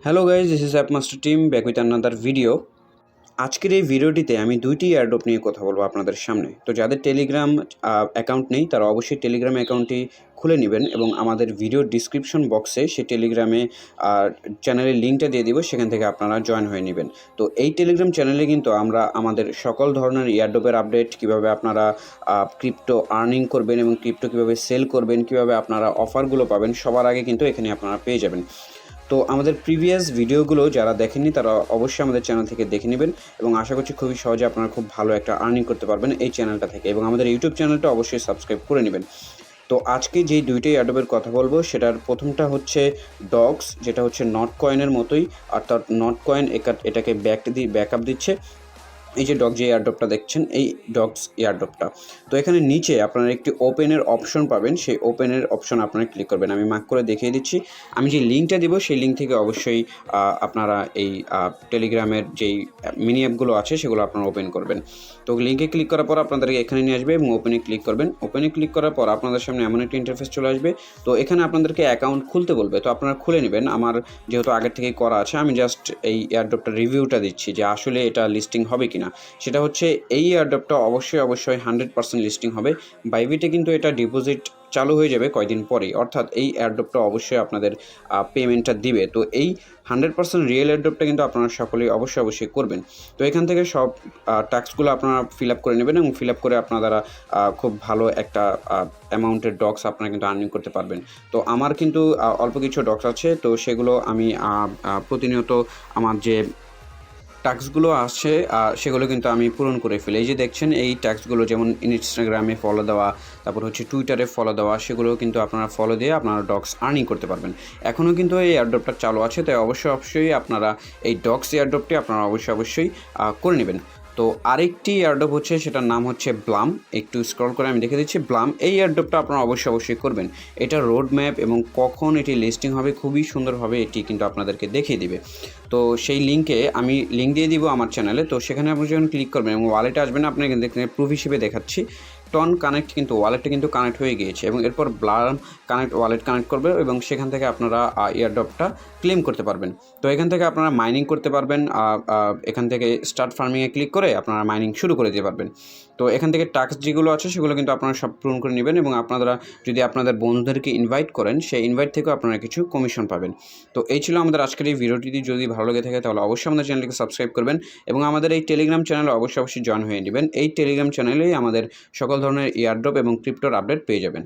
Hello guys, this is app master team back with another video. আজকের এই ভিডিওটিতে আমি দুইটি এয়ারড্রপ নিয়ে কথা বলবো আপনাদের সামনে। তো যাদের টেলিগ্রাম অ্যাকাউন্ট নেই তারা অবশ্যই টেলিগ্রাম অ্যাকাউন্টটি খুলে নেবেন এবং আমাদের ভিডিও ডিসক্রিপশন বক্সে সেই টেলিগ্রামে চ্যানেলের লিঙ্কটা দিয়ে দিব, সেখান থেকে আপনারা জয়েন হয়ে নেবেন। তো এই টেলিগ্রাম চ্যানেলে কিন্তু আমরা আমাদের সকল ধরনের এয়ারড্রপের আপডেট, কীভাবে আপনারা ক্রিপ্টো আর্নিং করবেন এবং ক্রিপ্টো কীভাবে সেল করবেন, কীভাবে আপনারা অফারগুলো পাবেন, সবার আগে কিন্তু এখানে আপনারা পেয়ে যাবেন। তো আমাদের প্রিভিয়াস ভিডিওগুলো যারা দেখেননি তারা অবশ্যই আমাদের চ্যানেল থেকে দেখে নেবেন এবং আশা করছি খুবই সহজে আপনারা খুব ভালো একটা আর্নিং করতে পারবেন এই চ্যানেলটা থেকে, এবং আমাদের ইউটিউব চ্যানেলটা অবশ্যই সাবস্ক্রাইব করে নেবেন। তো আজকে যেই দুইটি অ্যাডোবের কথা বলবো সেটার প্রথমটা হচ্ছে ডক্স, যেটা হচ্ছে নট কয়েনের মতোই, অর্থাৎ নট কয়েন এটাকে ব্যাকআপ দিচ্ছে। এই যে ডগ যে এয়ারড্রপটা দেখছেন, এই ডগস এয়ারড্রপটা। তো এখানে নিচে আপনারা একটি ওপেনের অপশন পাবেন, সেই ওপেনের অপশন আপনারা ক্লিক করবেন। আমি মার্ক করে দেখিয়ে দিচ্ছি। আমি যে লিঙ্কটা দিব সেই লিঙ্ক থেকে অবশ্যই আপনারা এই টেলিগ্রামের যেই মিনি অ্যাপগুলো আছে সেগুলো আপনারা ওপেন করবেন। তো লিঙ্কে ক্লিক করার পর আপনাদেরকে এখানে নিয়ে আসবে এবং ওপেনে ক্লিক করবেন। ওপেনে ক্লিক করার পর আপনাদের সামনে এমন একটা ইন্টারফেস চলে আসবে। তো এখানে আপনাদেরকে অ্যাকাউন্ট খুলতে বলবে, তো আপনারা খুলে নেবেন। আমার যেহেতু আগের থেকেই করা আছে, আমি জাস্ট এই এয়ারড্রপটা রিভিউটা দিচ্ছি যে আসলে এটা লিস্টিং হবে কিনা। সেটা হচ্ছে এই এয়ারড্রপটা অবশ্যই 100% লিস্টিং হবে। বাইবিটে কিন্তু এটা ডিপোজিট চালু হয়ে যাবে কয়েকদিন পরেই, অর্থাৎ এই এয়ারড্রপটা অবশ্যই আপনাদের পেমেন্টটা দিবে। তো এই 100% রিয়েল এয়ারড্রপটা কিন্তু আপনারা সকলেই অবশ্যই করবেন। তো এখান থেকে সব টাস্কগুলো আপনারা ফিল আপ করে নেবেন এবং ফিল আপ করে আপনারা খুব ভালো একটা অ্যামাউন্টের ডক্স আপনারা কিন্তু আর্নিং করতে পারবেন। তো আমার কিন্তু অল্প কিছু ডক্স আছে, তো সেগুলো আমি প্রতিনিয়ত আমার যে টাস্কগুলো আছে সেগুলো কিন্তু আমি পূরণ করে ফেলি। এই যে দেখছেন এই টাস্কগুলো, যেমন ইনস্টাগ্রামে ফলো দেওয়া, তারপর হচ্ছে টুইটারে ফলো দেওয়া, সেগুলো কিন্তু আপনারা ফলো দিয়ে আপনারা ডক্স আর্নিং করতে পারবেন। এখনও কিন্তু এই এয়ারড্রপটা চালু আছে, তাই অবশ্যই আপনারা এই ডক্স এয়ারড্রপটি আপনারা অবশ্যই করে নেবেন। তো আরেকটি এয়ারড্রপ হচ্ছে, সেটার নাম হচ্ছে ব্লাম। একটু স্ক্রল করে আমি দেখে দিচ্ছি ব্লাম। এই এয়ারড্রপটা আপনারা অবশ্যই করবেন। এটা রোড ম্যাপ এবং কখন এটি লিস্টিং হবে খুবই সুন্দরভাবে এটি কিন্তু আপনাদেরকে দেখিয়ে দিবে। তো সেই লিঙ্কে আমি লিঙ্ক দিয়ে দিব আমার চ্যানেলে। তো সেখানে আপনি যখন ক্লিক করবেন এবং ওয়ালেটে আসবেন, আপনাকে কিন্তু প্রুফ হিসেবে দেখাচ্ছি টন কানেক্ট, কিন্তু ওয়ালেটটা কিন্তু কানেক্ট হয়ে গিয়েছে এবং এরপর ব্লাম ওয়ালেট কানেক্ট করবে এবং সেখান থেকে আপনারা এয়ারড্রপটা ক্লেম করতে পারবেন। তো এখান থেকে আপনারা মাইনিং করতে পারবেন। এখান থেকে স্টার্ট ফার্মিংয়ে ক্লিক করে আপনারা মাইনিং শুরু করে দিতে পারবেন। তো এখান থেকে টাস্ক যেগুলো আছে সেগুলো কিন্তু আপনারা সব পূরণ করে নেবেন এবং আপনারা যদি আপনাদের বন্ধুদেরকে ইনভাইট করেন, সেই ইনভাইট থেকেও আপনারা কিছু কমিশন পাবেন। তো এই ছিল আমাদের আজকের এই ভিডিওটি। যদি ভালো লেগে থাকে তাহলে অবশ্যই আমাদের চ্যানেলকে সাবস্ক্রাইব করবেন এবং আমাদের এই টেলিগ্রাম চ্যানেলে অবশ্যই জয়েন হয়ে নেবেন। এই টেলিগ্রাম চ্যানেলেই আমাদের সকল ধরনের এয়ারড্রপ এবং ক্রিপ্টোর আপডেট পেয়ে যাবেন।